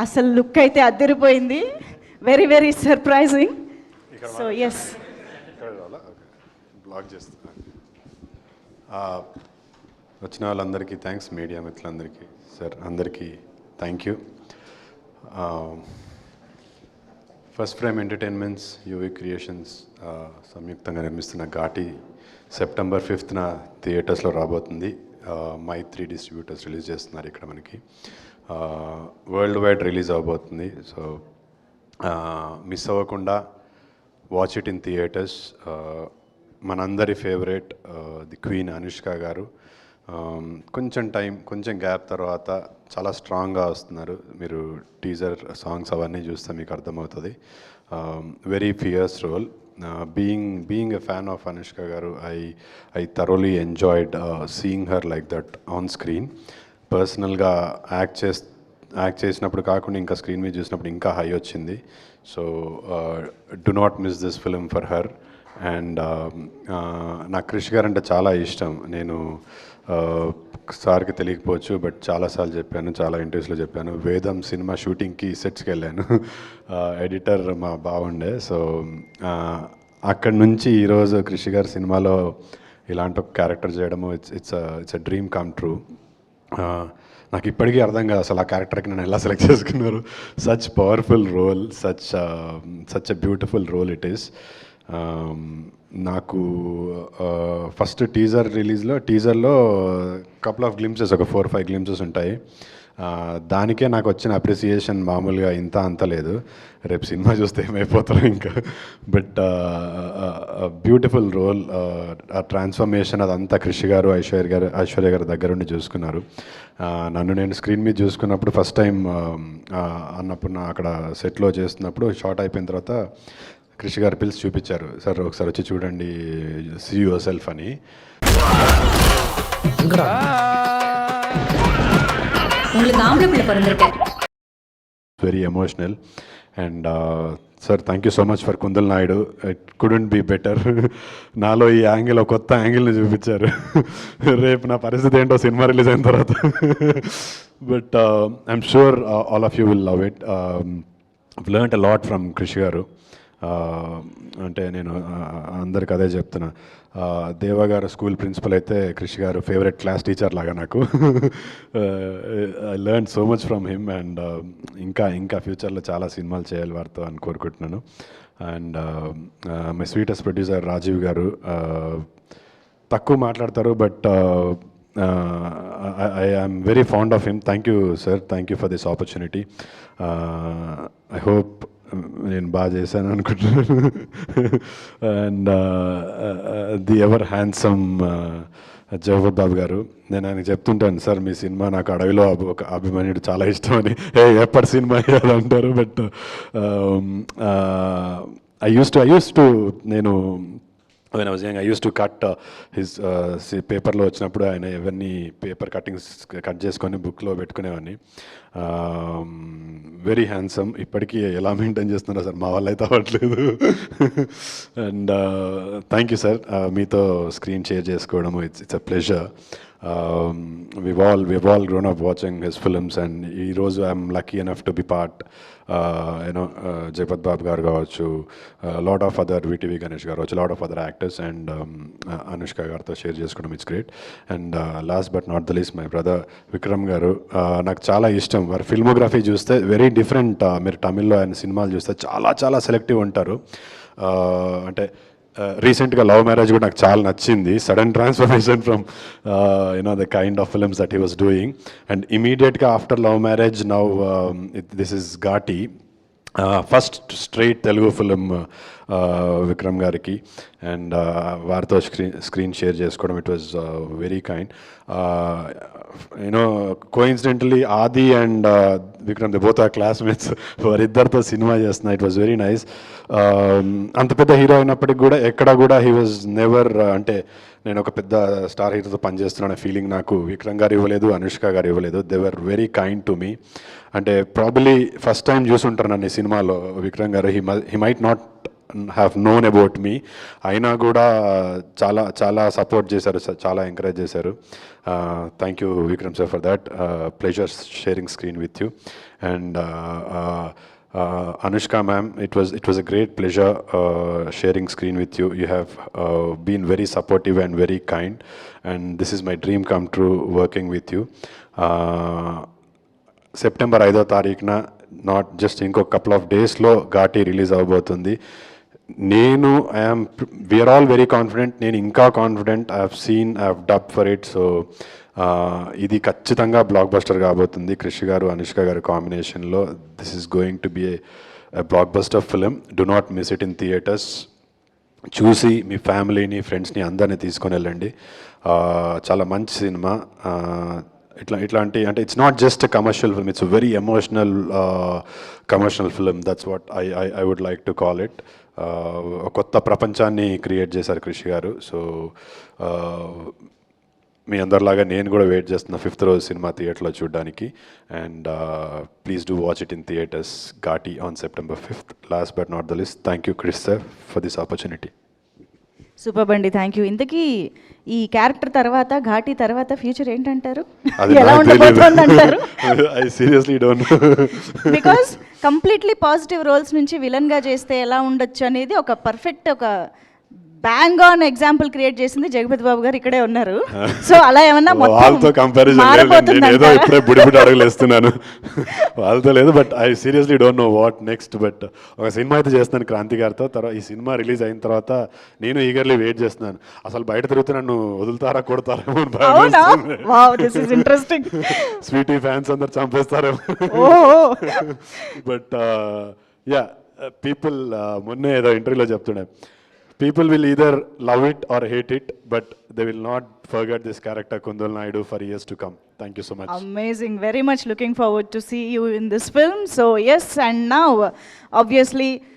అసలు లుక్ అయితే అద్దరిపోయింది, very very surprising. So yes, vlog చేస్తున్నా. వచ్చిన వాళ్ళందరికీ థ్యాంక్స్, మీడియా మిత్రులందరికీ, సార్ అందరికీ thank you. First frame entertainments, UV creations సంయుక్తంగా నిర్మిస్తున్న ఘాటి సెప్టెంబర్ 5th థియేటర్స్లో రాబోతుంది. మైత్రి డిస్ట్రిబ్యూటర్స్ రిలీజ్ చేస్తున్నారు ఇక్కడ మనకి. వరల్డ్ వైడ్ రిలీజ్ అవబోతుంది. సో మిస్ అవ్వకుండా వాచ్ ఇట్ ఇన్ థియేటర్స్. మనందరి favourite the queen Anushka garu కొంచెం గ్యాప్ తర్వాత చాలా స్ట్రాంగ్గా వస్తున్నారు. మీరు టీజర్ సాంగ్స్ అవన్నీ చూస్తే మీకు అర్థమవుతుంది. Very fierce role. Being a fan of Anushka garu, I thoroughly enjoyed seeing her like that on screen. పర్సనల్గా యాక్ట్ చేసినప్పుడు కాకుండా ఇంకా స్క్రీన్ మీద చూసినప్పుడు ఇంకా హై వచ్చింది. So do not miss this film for her. And నాకు క్రిష్ గారు అంటే చాలా ఇష్టం. నేను సార్కి తెలియకపోవచ్చు, బట్ చాలాసార్లు చెప్పాను, చాలా ఇంటర్వ్యూస్లో చెప్పాను. వేదం సినిమా షూటింగ్కి సెట్స్కి వెళ్ళాను. ఎడిటర్ మా బాగుండే. సో అక్కడి నుంచి ఈరోజు క్రిష్ గారి సినిమాలో ఇలాంటి ఒక క్యారెక్టర్ చేయడము it's a dream come true. నాకు ఇప్పటికీ అర్థం కాదు అసలు ఆ క్యారెక్టర్కి నన్ను ఎలా సెలెక్ట్ చేసుకున్నారు. Such powerful role, such a beautiful role it is. నాకు ఫస్ట్ టీజర్లో కపుల్ ఆఫ్ గ్లిమ్సెస్, ఒక 4-5 గ్లిమ్సెస్ ఉంటాయి. దానికే నాకు వచ్చిన అప్రిసియేషన్ మామూలుగా అంత లేదు. రేపు సినిమా చూస్తే ఏమైపోతారో ఇంకా. బట్ బ్యూటిఫుల్ రోల్, ఆ ట్రాన్స్ఫర్మేషన్ అదంతా క్రిష్ గారు, ఐశ్వర్య గారు దగ్గరుండి చూసుకున్నారు. నన్ను నేను స్క్రీన్ మీద చూసుకున్నప్పుడు ఫస్ట్ టైం అన్నప్పుడు అక్కడ సెట్లో చేస్తున్నప్పుడు షార్ట్ అయిపోయిన తర్వాత క్రిష్ గారు పిలిచి చూపించారు. సార్ ఒకసారి వచ్చి చూడండి, సీ యువర్ సెల్ఫ్ అని. Very emotional. And sir thank you so much for Kundal Naidu. It couldn't be better. నాలో ఈ యాంగిల్, ఒక కొత్త యాంగిల్ని చూపించారు. రేపు నా పరిస్థితి ఏంటో సినిమా రిలీజ్ అయిన తర్వాత. But I'm sure all of you will love it. Learned a lot from Krish garu. అంటే నేను అందరికి అదే చెప్తున్నా. దేవా గారు స్కూల్ ప్రిన్సిపల్ అయితే క్రిష్ గారు ఫేవరెట్ క్లాస్ టీచర్ లాగా నాకు. I learn so much from him. And ఇంకా ఫ్యూచర్లో చాలా సినిమాలు చేయాలి వారితో అని కోరుకుంటున్నాను. And my sweetest producer Rajeev garu, తక్కువ మాట్లాడతారు, but I am very fond of him. Thank you, sir. Thank you for this opportunity. I hope నేను బాగా చేశాను అనుకుంటున్నాను. And the ever handsome Jagapathi Babu garu, నేను ఆయనకు చెప్తుంటాను, సార్ మీ సినిమా నాకు అడవిలో ఒక అభిమన్యుడు చాలా ఇష్టం అని. ఎప్పటి సినిమా అది అంటారు. బట్ ఐ యూస్ టు నేను when I was young, I used to cut his పేపర్లో వచ్చినప్పుడు ఆయన ఇవన్నీ పేపర్ కటింగ్స్ కట్ చేసుకొని బుక్లో పెట్టుకునేవాడిని. Very handsome. ఇప్పటికీ ఎలా మెయింటైన్ చేస్తున్నారో సార్, మా వాళ్ళు అయితే అవ్వట్లేదు. అండ్ థ్యాంక్ యూ సార్, మీతో స్క్రీన్ షేర్ చేసుకోవడము it's a pleasure. we've all grown up watching his films, and ఈరోజు I'm lucky enough to be part, Jagapath Babu గారు కావచ్చు, lot of other VTV Ganesh గారు కావచ్చు, lot of other actors, and Anushka గారితో share చేసుకోవడం it's great. And last but not the least my brother Vikram గారు. నాకు చాలా ఇష్టం వారి ఫిల్మోగ్రఫీ చూస్తే, వెరీ డిఫరెంట్. మీరు తమిళ్లో ఆయన సినిమాలు చూస్తే చాలా సెలెక్టివ్ ఉంటారు. అంటే రీసెంట్గా లవ్ మ్యారేజ్ కూడా నాకు చాలా నచ్చింది. Sudden transformation from the kind of films that he was doing. And ఇమీడియట్గా after love marriage now this is Ghaati, first straight Telugu film Vikram గారికి. అండ్ వారితో స్క్రీన్ షేర్ చేసుకోవడం it was very kind. Coincidentally Aadi and Vikram, they both are classmates, వారిద్దరితో సినిమా చేస్తున్నా. It was very nice. అంత పెద్ద hero అయినప్పటికి కూడా ఎక్కడ కూడా హీ వాజ్ నెవర్, అంటే నేను ఒక పెద్ద స్టార్ హీరోతో పనిచేస్తున్నాను ఫీలింగ్ నాకు విక్రమ్ గారు ఇవ్వలేదు, అనుష్క గారు ఇవ్వలేదు. They were very kind to me. అంటే ప్రాబబ్లీ ఫస్ట్ టైం చూసుంటారు నన్ను ఈ సినిమాలో విక్రమ్ గారు. He might not have known about me, అయినా కూడా చాలా చాలా సపోర్ట్ చేశారు, చాలా ఎంకరేజ్ చేశారు. Thank you Vikram sir for that. Pleasure sharing screen with you. And Anushka ma'am, it was a great pleasure sharing screen with you. You have been very supportive and very kind, and this is my dream come true working with you. September 5వ తారీఖున, not just ఇంకో couple of డేస్లో Ghaati release అవబోతుంది. నేను we are all very confident, నేను ఇంకా confident. I have dub for it. So ఇది ఖచ్చితంగా బ్లాక్ బస్టర్ కాబోతుంది. కృషి గారు, అనుష్క గారు కాంబినేషన్లో this is going to be A block buster film. Do not miss it in theatres. చూసి మీ ఫ్యామిలీని, ఫ్రెండ్స్ని అందరినీ తీసుకొని వెళ్ళండి. చాలా మంచి సినిమా. ఇట్లాంటి అంటే it's not just commercial film, it's very emotional commercial film. That's what I would like to call it. కొత్త ప్రపంచాన్ని క్రియేట్ చేశారు కృషి గారు. సో మీ అందరిలాగా నేను కూడా వెయిట్ చేస్తున్నా 5th రోజు సినిమా థియేటర్లో చూడడానికి. And please do watch it in theatres. Ghaati on September 5th. Last but not the least, thank you Krish sir for this opportunity. Super బండి, థ్యాంక్ యూ. ఇంతకీ ఈ క్యారెక్టర్ తర్వాత, ఘాటి తర్వాత ఫ్యూచర్ ఏంటంటారు? అది ఎలా నాకు ఉండబోతుంది అంటారు? I seriously don't know. Because completely positive roles నుంచి విలన్గా చేస్తే ఎలా ఉండొచ్చు అనేది ఒక పర్ఫెక్ట్, ఒక బ్యాంగ్ ఆన్ ఎగ్జాంపుల్ క్రియేట్ చేసింది జగపతి బాబు గారు ఇక్కడే ఉన్నారు. సో అలా ఏమన్నా వాళ్ళతో కంపారిజన్ ఏదో ఇప్పుడే బుడిబుడి అడుగులు వేస్తున్నాను, వాళ్ళతో లేదు. But I seriously don't know what next. But ఒక సినిమా అయితే చేస్తున్నాను క్రాంతి గారితో. తర్వాత ఈ సినిమా రిలీజ్ అయిన తర్వాత నేను ఈగర్లీ వెయిట్ చేస్తున్నాను. అసలు బయట తిరుగుతూ నన్ను వదులుతారా, కొడతారేమో ఇంట్రెస్టింగ్. స్వీటీ ఫ్యాన్స్ అందరు చంపేస్తారేమో. బట్ యా, పీపుల్ మొన్నే ఏదో ఇంటర్వ్యూలో చెప్తుండే, people will either love it or hate it, but they will not forget this character Kundal Naidu for years to come. Thank you so much. Amazing. Very much looking forward to see you in this film. So yes, and now obviously